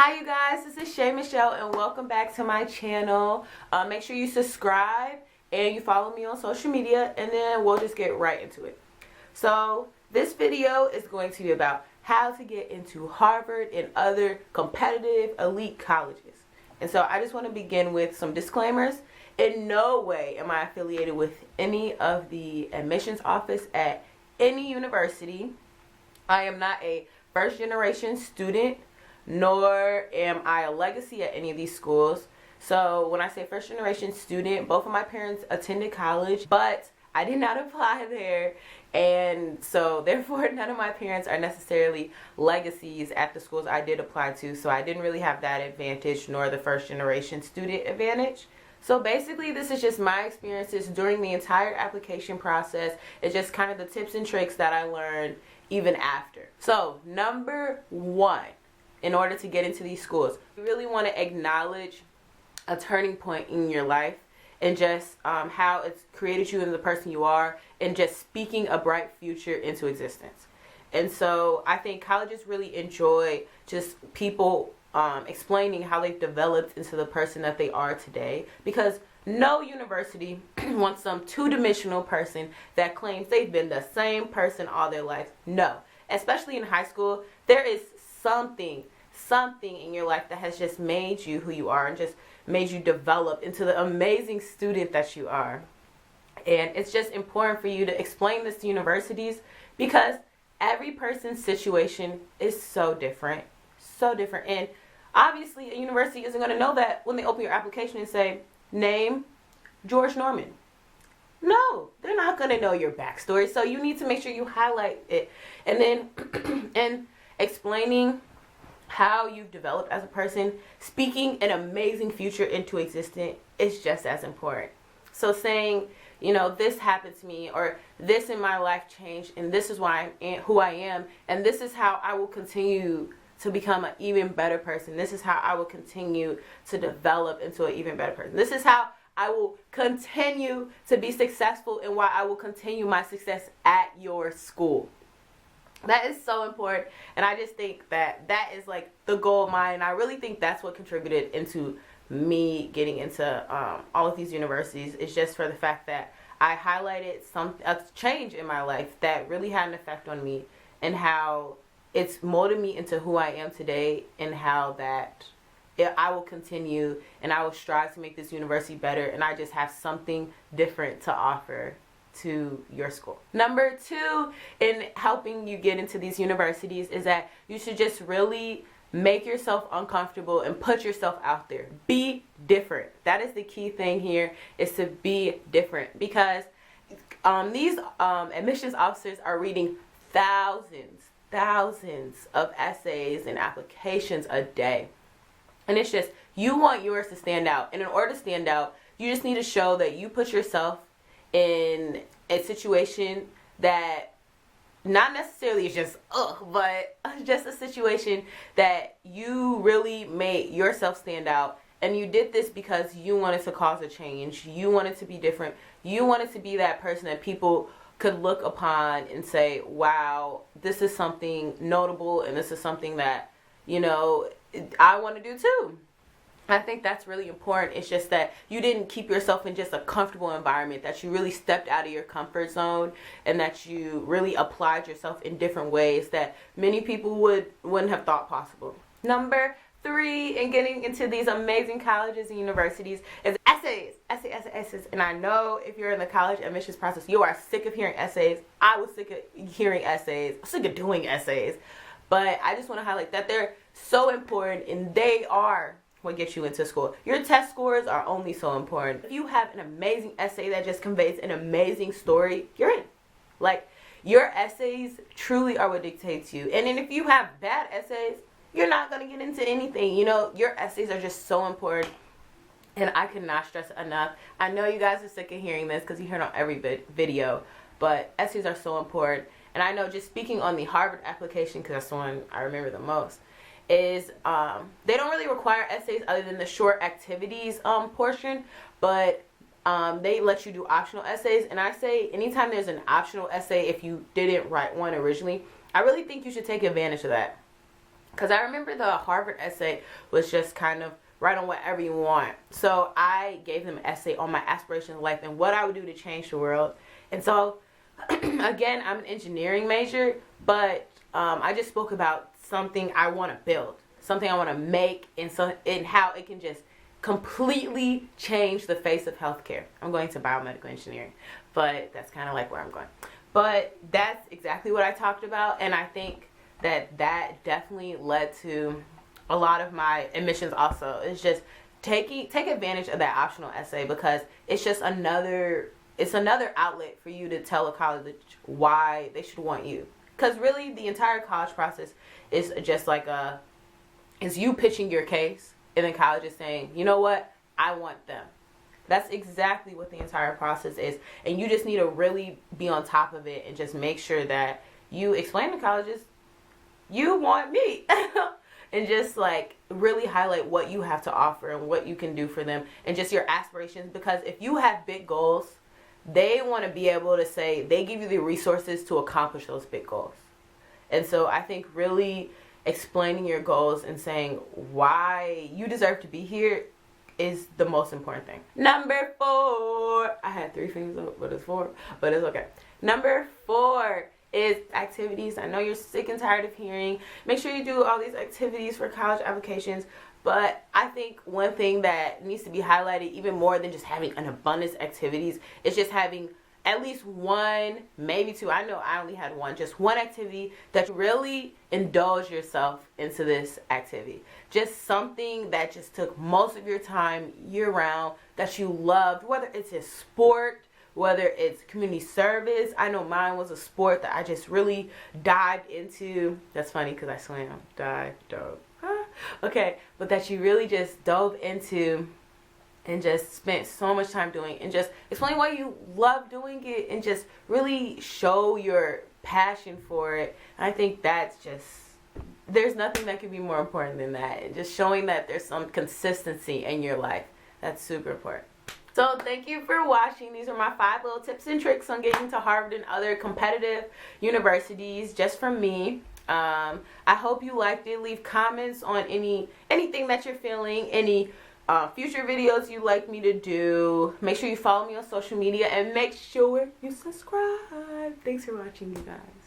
Hi you guys, this is Shay Michelle and welcome back to my channel. Make sure you subscribe and you follow me on social media, and then we'll just get right into it. So this video is going to be about how to get into Harvard and other competitive elite colleges. And so I just want to begin with some disclaimers. In no way am I affiliated with any of the admissions office at any university. I am not a first generation student, nor am I a legacy at any of these schools. So when I say first generation student, both of my parents attended college, but I did not apply there, and so therefore none of my parents are necessarily legacies at the schools I did apply to, so I didn't really have that advantage nor the first generation student advantage. So basically this is just my experiences during the entire application process. It's just kind of the tips and tricks that I learned even after. So number one, in order to get into these schools, you really want to acknowledge a turning point in your life and just how it's created you into the person you are, and just speaking a bright future into existence. And so I think colleges really enjoy just people explaining how they've developed into the person that they are today, because no university wants some two-dimensional person that claims they've been the same person all their life. No. Especially in high school, there is something in your life that has just made you who you are and just made you develop into the amazing student that you are. And it's just important for you to explain this to universities, because every person's situation is so different. And obviously a university isn't going to know that when they open your application and say, name George Norman. No, they're not going to know your backstory. So you need to make sure you highlight it. And then and explaining how you've developed as a person, speaking an amazing future into existence is just as important. So saying, you know, this happened to me, or this in my life changed, and this is why I'm who I am, and this is how I will continue to become an even better person. This is how I will continue to develop into an even better person. This is how I will continue to be successful, and why I will continue my success at your school. That is so important, and I just think that that is like the gold mine, and I really think that's what contributed into me getting into all of these universities. Is just for the fact that I highlighted a change in my life that really had an effect on me, and how it's molded me into who I am today, and how that I will continue and I will strive to make this university better, and I just have something different to offer to your school. Number two, in helping you get into these universities, is that you should just really make yourself uncomfortable and put yourself out there. Be different. That is the key thing here, is to be different, because these admissions officers are reading thousands of essays and applications a day. And it's just, you want yours to stand out. And in order to stand out, you just need to show that you put yourself in a situation that not necessarily is just but just a situation that you really made yourself stand out, and you did this because you wanted to cause a change. You wanted to be different. You wanted to be that person that people could look upon and say, wow, this is something notable, and this is something that, you know, I want to do too. I think that's really important. It's just that you didn't keep yourself in just a comfortable environment, that you really stepped out of your comfort zone, and that you really applied yourself in different ways that many people wouldn't have thought possible. Number three, in getting into these amazing colleges and universities, is essays. Essays. And I know if you're in the college admissions process, you are sick of hearing essays. I was sick of hearing essays. I'm sick of doing essays. But I just want to highlight that they're so important, and they are what gets you into school. Your test scores are only so important. If you have an amazing essay that just conveys an amazing story, you're in. Like, your essays truly are what dictates you. And then if you have bad essays, you're not going to get into anything. You know, your essays are just so important, and I cannot stress it enough. I know you guys are sick of hearing this because you hear it on every video, but essays are so important. And I know, just speaking on the Harvard application, because that's the one I remember the most, is they don't really require essays other than the short activities portion, but they let you do optional essays. And I say, anytime there's an optional essay, if you didn't write one originally, I really think you should take advantage of that. Because I remember the Harvard essay was just kind of write on whatever you want. So I gave them an essay on my aspirations in life and what I would do to change the world. And so, again, I'm an engineering major, but I just spoke about something I want to build, something I want to make, and how it can just completely change the face of healthcare. I'm going to biomedical engineering, but that's kind of like where I'm going. But that's exactly what I talked about, and I think that definitely led to a lot of my admissions also. It's just take advantage of that optional essay, because it's just another outlet for you to tell a college why they should want you. Because really the entire college process is just like is you pitching your case, and then college is saying, you know what, I want them. That's exactly what the entire process is. And you just need to really be on top of it and just make sure that you explain to colleges, you want me. And just like really highlight what you have to offer and what you can do for them and just your aspirations. Because if you have big goals, they want to be able to say they give you the resources to accomplish those big goals. And so I think really explaining your goals and saying why you deserve to be here is the most important thing. Number 4. I had 3 fingers up, but it's 4. But it's okay. Number 4 is activities. I know you're sick and tired of hearing, make sure you do all these activities for college applications. But I think one thing that needs to be highlighted even more than just having an abundance of activities is just having at least 1, maybe 2. I know I only had 1, just 1 activity that you really indulge yourself into this activity. Just something that just took most of your time year round that you loved, whether it's a sport, whether it's community service. I know mine was a sport that I just really dived into. That's funny because I swam, dove. Okay, but that you really just dove into and just spent so much time doing, and just explain why you love doing it and just really show your passion for it. I think that's just, there's nothing that could be more important than that. And just showing that there's some consistency in your life. That's super important. So thank you for watching. These are my 5 little tips and tricks on getting to Harvard and other competitive universities just from me. I hope you liked it. Leave comments on anything that you're feeling, any future videos you'd like me to do. Make sure you follow me on social media and make sure you subscribe. Thanks for watching, you guys.